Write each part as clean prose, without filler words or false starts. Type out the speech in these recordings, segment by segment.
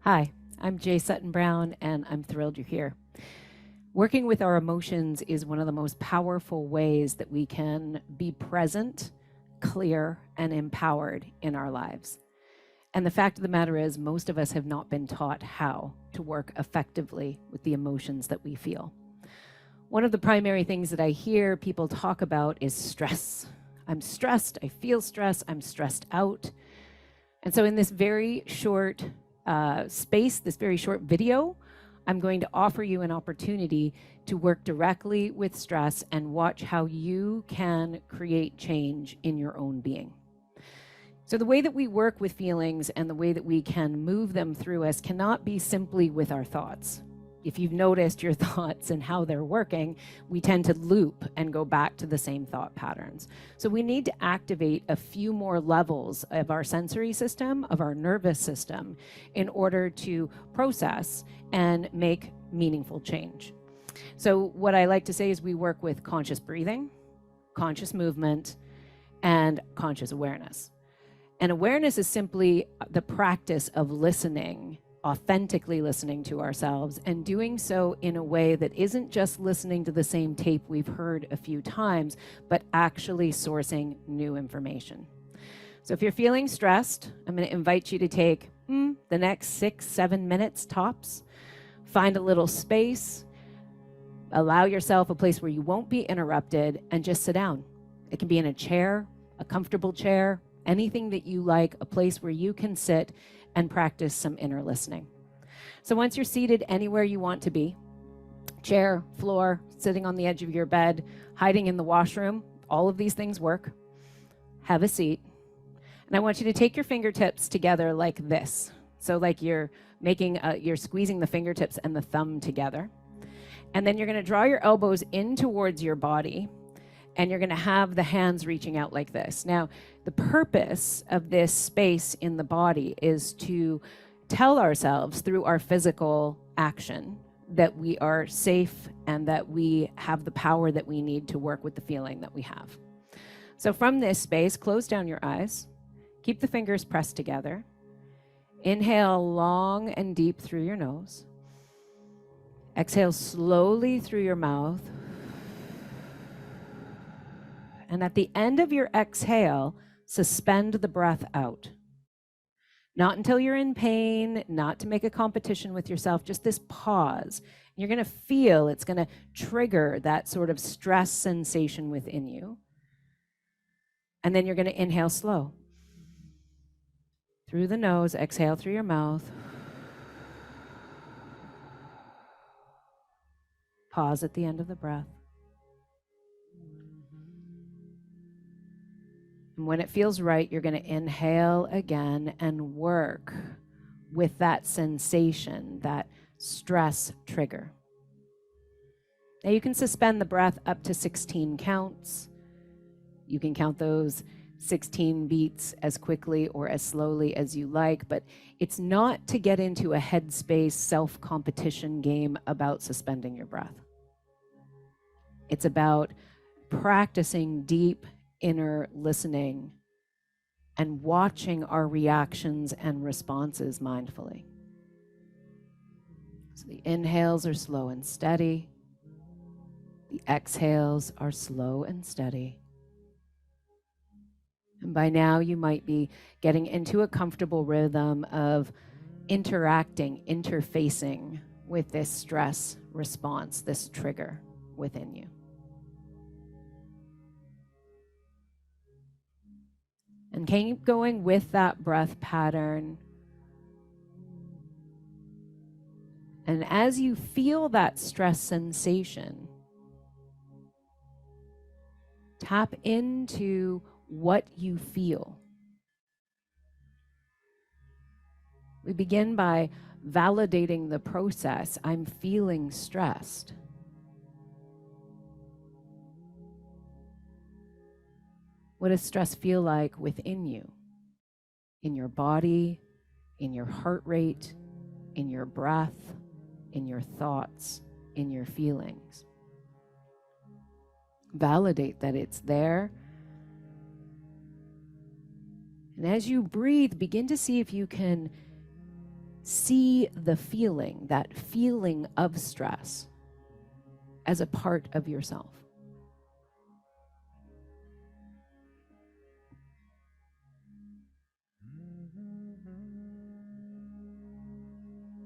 Hi, I'm Jay Sutton Brown, and I'm thrilled you're here. Working with our emotions is one of the most powerful ways that we can be present, clear, and empowered in our lives. And the fact of the matter is, most of us have not been taught how to work effectively with the emotions that we feel. One of the primary things that I hear people talk about is stress. I'm stressed, I feel stress, I'm stressed out. And so, in this very short space, this very short video, I'm going to offer you an opportunity to work directly with stress and watch how you can create change in your own being. So, the way that we work with feelings and the way that we can move them through us cannot be simply with our thoughts. If you've noticed your thoughts and how they're working, we tend to loop and go back to the same thought patterns. So we need to activate a few more levels of our sensory system, of our nervous system, in order to process and make meaningful change. So what I like to say is we work with conscious breathing, conscious movement, and conscious awareness. And awareness is simply the practice of listening, authentically listening to ourselves, and doing so in a way that isn't just listening to the same tape we've heard a few times, but actually sourcing new information. So if you're feeling stressed, I'm going to invite you to take the next 6-7 minutes tops, find a little space, allow yourself a place where you won't be interrupted, and just sit down. It can be in a chair, a comfortable chair, anything that you like, a place where you can sit and practice some inner listening. So once you're seated anywhere you want to be, chair, floor, sitting on the edge of your bed, hiding in the washroom, all of these things work. Have a seat. And I want you to take your fingertips together like this. So like you're squeezing the fingertips and the thumb together. And then you're going to draw your elbows in towards your body, and you're going to have the hands reaching out like this. Now, the purpose of this space in the body is to tell ourselves through our physical action that we are safe and that we have the power that we need to work with the feeling that we have. So from this space, close down your eyes, keep the fingers pressed together, inhale long and deep through your nose, exhale slowly through your mouth. And at the end of your exhale, suspend the breath out. Not until you're in pain, not to make a competition with yourself, just this pause. You're going to feel it's going to trigger that sort of stress sensation within you. And then you're going to inhale slow. Through the nose, exhale through your mouth. Pause at the end of the breath. And when it feels right, you're going to inhale again and work with that sensation, that stress trigger. Now you can suspend the breath up to 16 counts. You can count those 16 beats as quickly or as slowly as you like, but it's not to get into a headspace self-competition game about suspending your breath. It's about practicing deep inner listening and watching our reactions and responses mindfully. So the inhales are slow and steady. The exhales are slow and steady. And by now you might be getting into a comfortable rhythm of interfacing with this stress response, this trigger within you. And keep going with that breath pattern. And as you feel that stress sensation, tap into what you feel. We begin by validating the process. I'm feeling stressed. What does stress feel like within you? In your body, in your heart rate, in your breath, in your thoughts, in your feelings. Validate that it's there. And as you breathe, begin to see if you can see the feeling, that feeling of stress, as a part of yourself.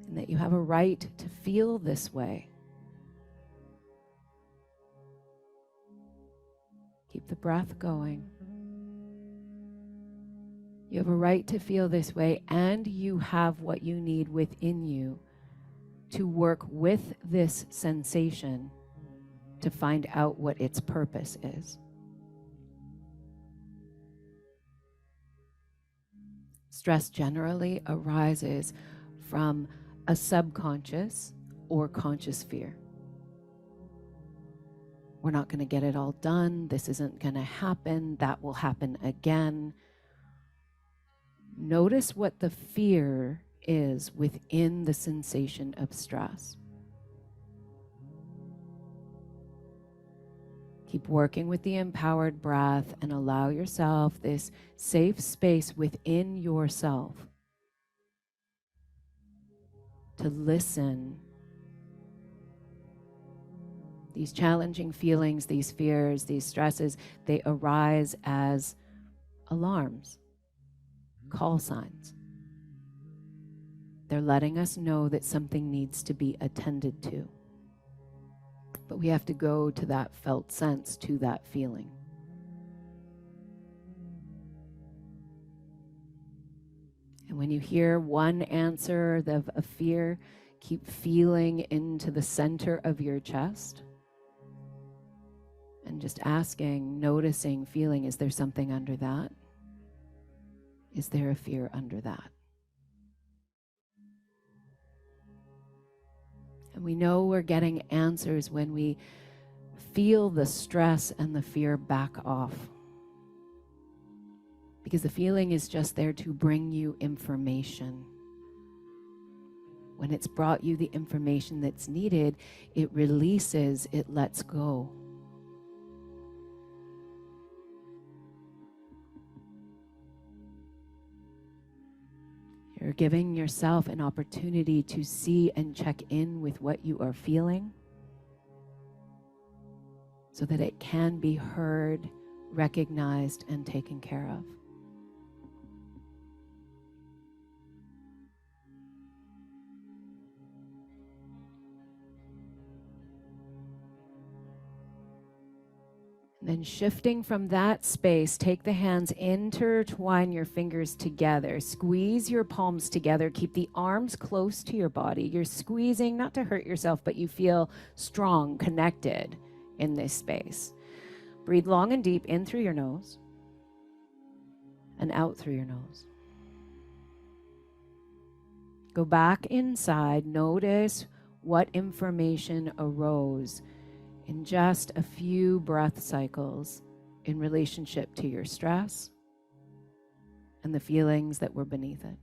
And that you have a right to feel this way. Keep the breath going. You have a right to feel this way, and you have what you need within you to work with this sensation to find out what its purpose is. Stress generally arises from a subconscious or conscious fear. We're not going to get it all done. This isn't going to happen. That will happen again. Notice what the fear is within the sensation of stress. Keep working with the empowered breath and allow yourself this safe space within yourself to listen. These challenging feelings, these fears, these stresses, they arise as alarms, call signs. They're letting us know that something needs to be attended to. But we have to go to that felt sense, to that feeling. And when you hear one answer of a fear, keep feeling into the center of your chest and just asking, noticing, feeling, is there something under that? Is there a fear under that? And we know we're getting answers when we feel the stress and the fear back off. Because the feeling is just there to bring you information. When it's brought you the information that's needed, it releases, it lets go. You're giving yourself an opportunity to see and check in with what you are feeling so that it can be heard, recognized, and taken care of. Then shifting from that space, take the hands, intertwine your fingers together, squeeze your palms together, keep the arms close to your body. You're squeezing, not to hurt yourself, but you feel strong, connected in this space. Breathe long and deep in through your nose and out through your nose. Go back inside, notice what information arose in just a few breath cycles in relationship to your stress and the feelings that were beneath it.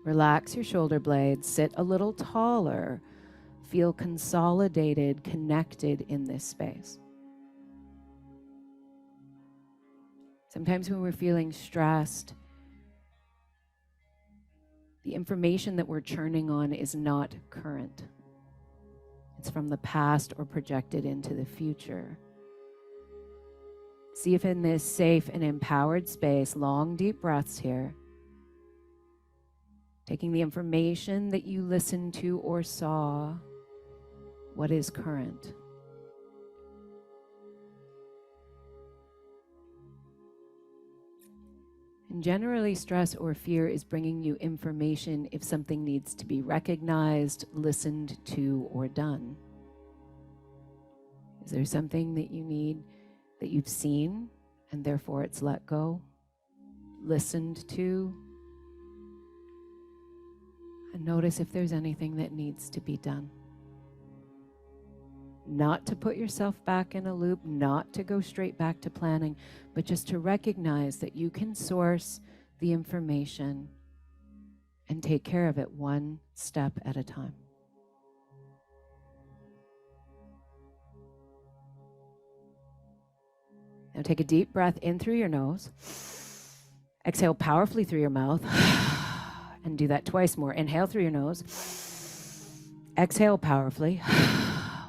Relax your shoulder blades, sit a little taller, feel consolidated, connected in this space. Sometimes when we're feeling stressed, the information that we're churning on is not current. It's from the past or projected into the future. See if in this safe and empowered space, long, deep breaths here, taking the information that you listened to or saw, what is current? And generally, stress or fear is bringing you information if something needs to be recognized, listened to, or done. Is there something that you need, that you've seen, and therefore it's let go, listened to? And notice if there's anything that needs to be done. Not to put yourself back in a loop, not to go straight back to planning, but just to recognize that you can source the information and take care of it one step at a time. Now take a deep breath in through your nose. Exhale powerfully through your mouth. And do that twice more. Inhale through your nose. Exhale powerfully.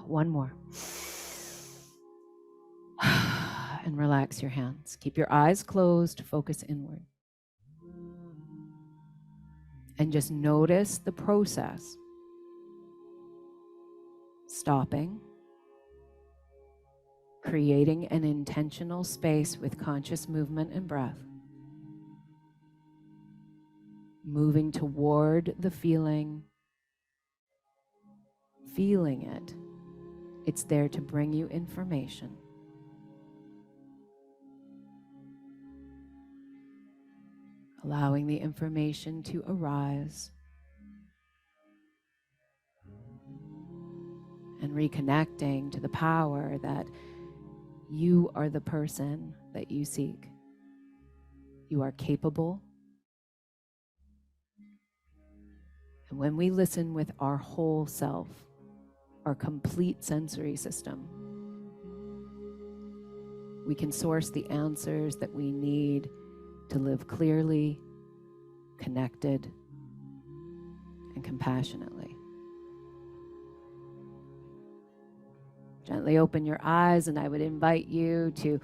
One more. And relax your hands. Keep your eyes closed, focus inward. And just notice the process. Stopping. Creating an intentional space with conscious movement and breath. Moving toward the feeling. Feeling it. It's there to bring you information. Allowing the information to arise. And reconnecting to the power that you are the person that you seek. You are capable. And when we listen with our whole self, our complete sensory system, we can source the answers that we need to live clearly, connected, and compassionately. Gently open your eyes, and I would invite you to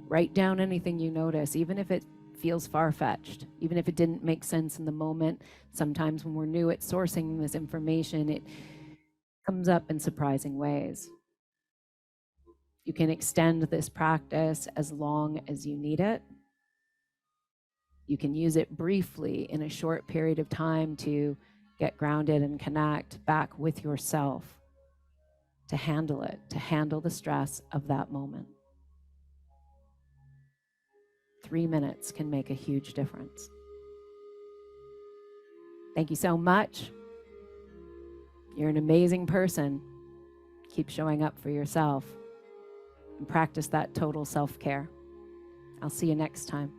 write down anything you notice, even if it feels far-fetched, even if it didn't make sense in the moment. Sometimes when we're new at sourcing this information, it comes up in surprising ways. You can extend this practice as long as you need it. You can use it briefly in a short period of time to get grounded and connect back with yourself, to handle it, to handle the stress of that moment. 3 minutes can make a huge difference. Thank you so much. You're an amazing person. Keep showing up for yourself and practice that total self-care. I'll see you next time.